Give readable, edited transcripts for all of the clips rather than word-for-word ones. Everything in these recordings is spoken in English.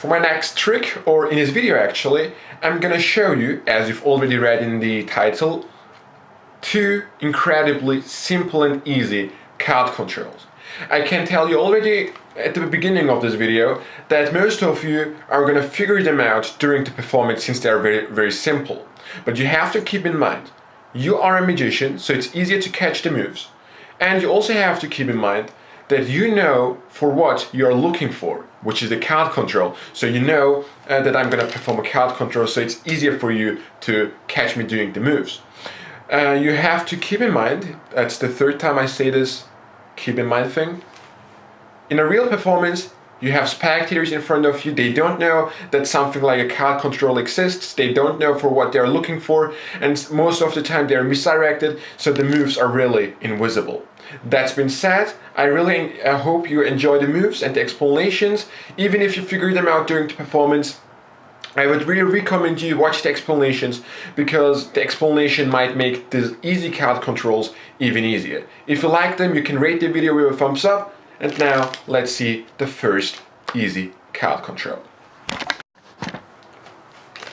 For my next trick, or in this video actually, I'm gonna show you, as you've already read in the title, two incredibly simple and easy card controls. I can tell you already at the beginning of this video that most of you are gonna figure them out during the performance since they are very simple. But you have to keep in mind, you are a magician, so it's easier to catch the moves. And you also have to keep in mind that you know for what you're looking for, which is the card control. So you know that I'm gonna perform a card control, so it's easier for you to catch me doing the moves. You have to keep in mind, that's the third time I say this keep in mind thing. In a real performance, you have spectators in front of you, they don't know that something like a card control exists, they don't know for what they're looking for, and most of the time they're misdirected, so the moves are really invisible. That's been said, I really hope you enjoy the moves and the explanations. Even if you figure them out during the performance, I would really recommend you watch the explanations, because the explanation might make these easy card controls even easier. If you like them, you can rate the video with a thumbs up. And now let's see the first easy card control.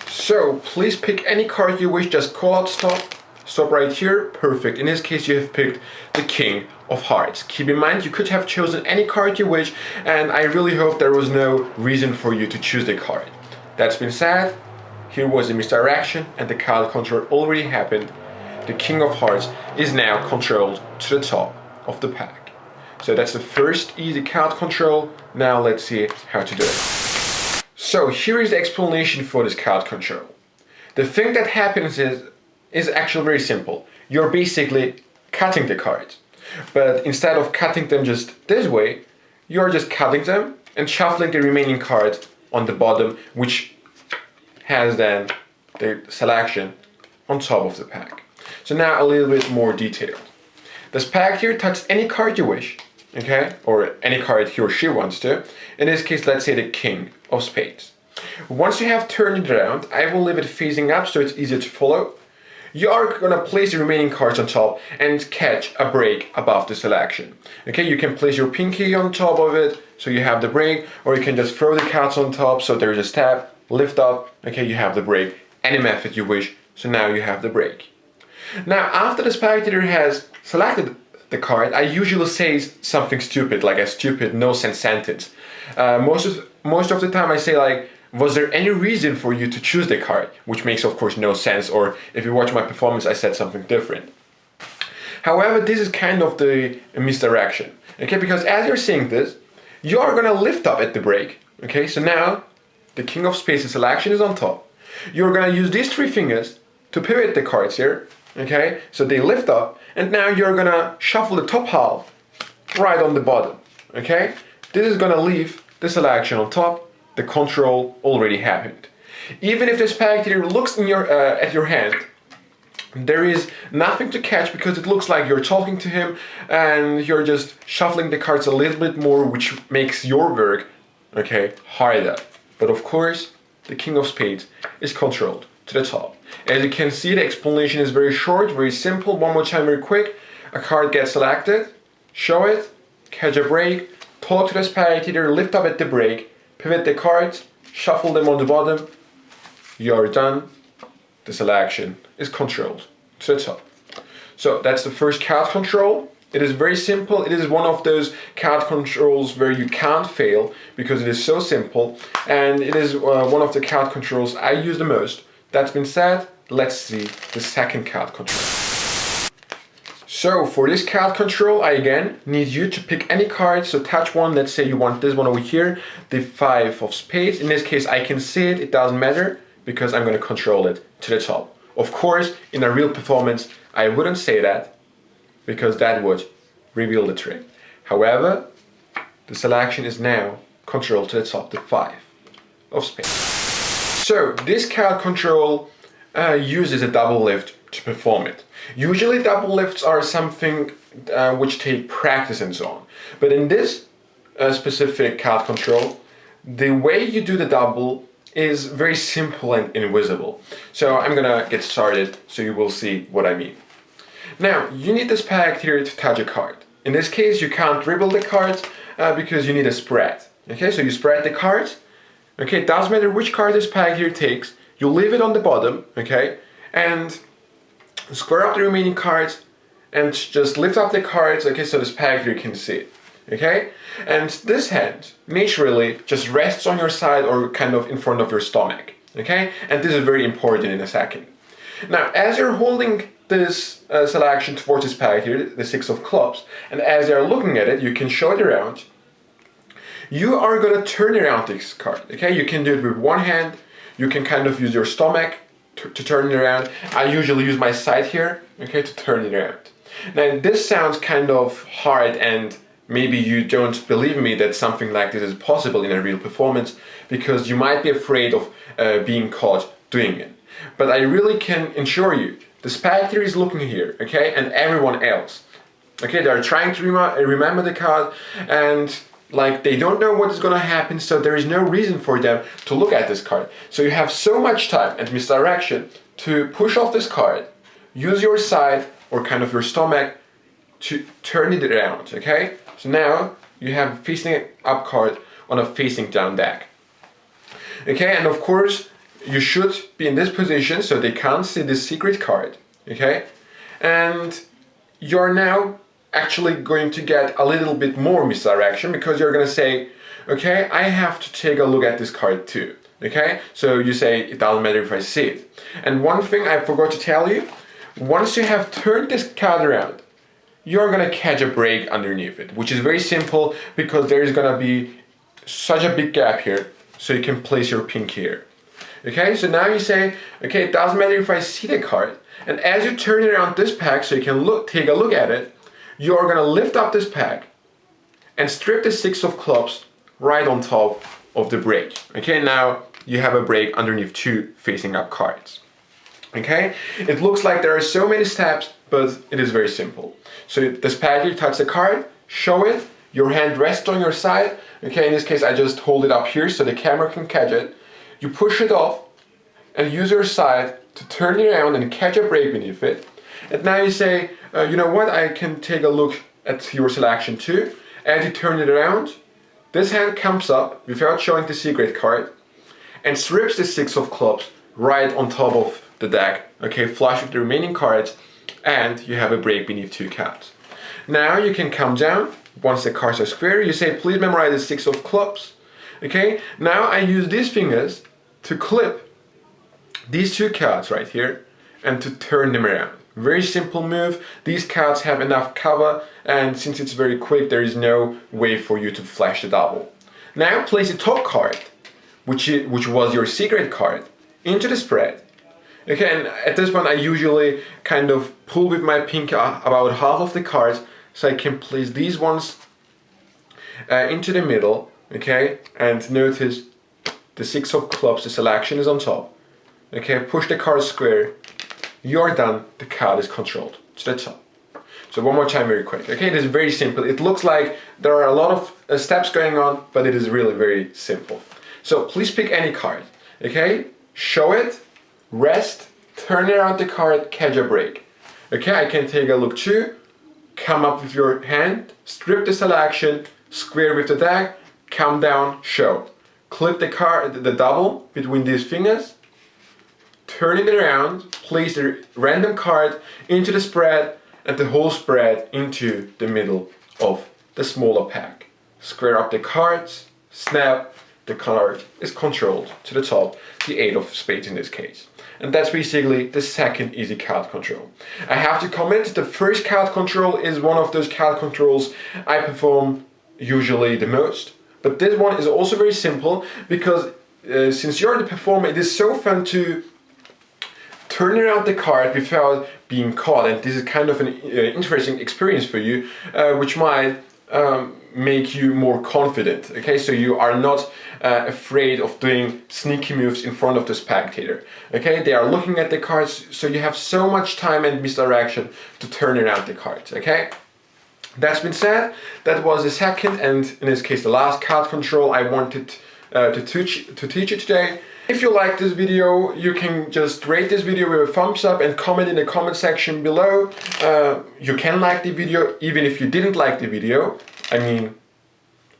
So please pick any card you wish, just call out stop. Stop right here, perfect. In this case you have picked the King of Hearts. Keep in mind you could have chosen any card you wish, and I really hope there was no reason for you to choose the card. That's been said, here was the misdirection and the card control already happened. The King of Hearts is now controlled to the top of the pack. So that's the first easy card control. Now let's see how to do it. So here is the explanation for this card control. The thing that happens is actually very simple. You're basically cutting the cards. But instead of cutting them just this way, you're just cutting them and shuffling the remaining cards on the bottom, which has then the selection on top of the pack. So now a little bit more detailed. The spectator touches any card you wish, okay, or any card he or she wants to. In this case, let's say the King of Spades. Once you have turned it around, I will leave it facing up so it's easier to follow. You are gonna place the remaining cards on top and catch a break above the selection. Okay, you can place your pinky on top of it so you have the break, or you can just throw the cards on top so there is a stab, lift up, okay, you have the break. Any method you wish, so now you have the break. Now, after the spectator has selected the card, I usually say something stupid, like a stupid no-sense sentence. Most of the time I say like, was there any reason for you to choose the card? Which makes of course no sense, or if you watch my performance I said something different. However, this is kind of the misdirection, okay, because as you're saying this, you are gonna lift up at the break, okay, so now the King of Spades selection is on top. You're gonna use these three fingers to pivot the cards here, okay, so they lift up, and now you're gonna shuffle the top half right on the bottom, okay? This is gonna leave the selection on top, the control already happened. Even if the spectator looks in at your hand, there is nothing to catch because it looks like you're talking to him and you're just shuffling the cards a little bit more, which makes your work, okay, harder. But of course, the King of Spades is controlled to the top. As you can see, the explanation is very short, very simple. One more time, very quick. A card gets selected, show it, catch a break, talk to the spectator, lift up at the break, pivot the cards, shuffle them on the bottom. You're done. The selection is controlled to the top. So that's the first card control. It is very simple. It is one of those card controls where you can't fail because it is so simple, and it is one of the card controls I use the most. That's been said, let's see the second card control. So for this card control, I again need you to pick any card, so touch one, let's say you want this one over here, the Five of Spades. In this case I can see it, it doesn't matter, because I'm going to control it to the top. Of course, in a real performance, I wouldn't say that, because that would reveal the trick. However, the selection is now controlled to the top, the Five of Spades. So this card control uses a double lift to perform it. Usually double lifts are something which take practice and so on. But in this specific card control, the way you do the double is very simple and invisible. So I'm gonna get started so you will see what I mean. Now, you need the spectator to touch a card. In this case, you can't dribble the cards because you need a spread. Okay, so you spread the cards, Okay, it doesn't matter which card this pack here takes, you leave it on the bottom, okay, and square up the remaining cards and just lift up the cards, okay, so this pack here can see it, okay? And this hand naturally just rests on your side or kind of in front of your stomach, okay? And this is very important in a second. Now, as you're holding this selection towards this pack here, the Six of Clubs, and as you're looking at it, you can show it around. You are gonna turn around this card, okay? You can do it with one hand, you can kind of use your stomach to turn it around. I usually use my side here, okay, to turn it around. Now, this sounds kind of hard and maybe you don't believe me that something like this is possible in a real performance because you might be afraid of being caught doing it. But I really can assure you, the spectator is looking here, okay, and everyone else. Okay, they're trying to remember the card and like they don't know what is going to happen, so there is no reason for them to look at this card. So you have so much time and misdirection to push off this card, use your side or kind of your stomach to turn it around, okay? So now you have a facing up card on a facing down deck. Okay, and of course you should be in this position so they can't see this secret card, okay? And you're now actually going to get a little bit more misdirection because you're going to say, okay, I have to take a look at this card too, okay? So you say, it doesn't matter if I see it. And one thing I forgot to tell you, once you have turned this card around, you're going to catch a break underneath it, which is very simple because there is going to be such a big gap here, so you can place your pink here. Okay, so now you say, okay, it doesn't matter if I see the card. And as you turn it around this pack so you can take a look at it, you are going to lift up this pack and strip the Six of Clubs right on top of the break. Okay, now you have a break underneath two facing up cards. Okay, it looks like there are so many steps, but it is very simple. So this pack, you touch the card, show it, your hand rests on your side. Okay, in this case I just hold it up here so the camera can catch it. You push it off and use your side to turn it around and catch a break beneath it. And now you say, you know what, I can take a look at your selection too. As you turn it around, this hand comes up without showing the secret card and strips the Six of Clubs right on top of the deck, okay, flush with the remaining cards, and you have a break beneath two cards. Now you can come down, once the cards are square, you say, please memorize the Six of Clubs, okay? Now I use these fingers to clip these two cards right here and to turn them around. Very simple move. These cards have enough cover and since it's very quick there is no way for you to flash the double. Now place the top card, which was your secret card, into the spread. Okay, and at this point I usually kind of pull with my pinky about half of the cards so I can place these ones into the middle, okay, and notice the Six of Clubs, the selection is on top. Okay, push the card square, you're done, the card is controlled to the top. So one more time very quick, okay, it is very simple. It looks like there are a lot of steps going on, but it is really very simple. So please pick any card, okay, show it, rest, turn around the card, catch a break. Okay, I can take a look too, come up with your hand, strip the selection, square with the deck, come down, show. Clip the card, the double between these fingers, turn it around, place the random card into the spread and the whole spread into the middle of the smaller pack. Square up the cards, snap, the card is controlled to the top, the 8 of spades in this case. And that's basically the second easy card control. I have to comment, the first card control is one of those card controls I perform usually the most. But this one is also very simple because since you're the performer, it is so fun to turn around the card without being caught, and this is kind of an interesting experience for you, which might make you more confident. Okay, so you are not afraid of doing sneaky moves in front of the spectator. Okay, they are looking at the cards, so you have so much time and misdirection to turn around the cards. Okay, that's been said. That was the second and in this case the last card control I wanted to teach you today. If you like this video, you can just rate this video with a thumbs up and comment in the comment section below. You can like the video even if you didn't like the video. I mean,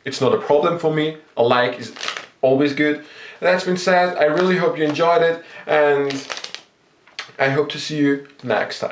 it's not a problem for me. A like is always good. That's been said, I really hope you enjoyed it, and I hope to see you next time.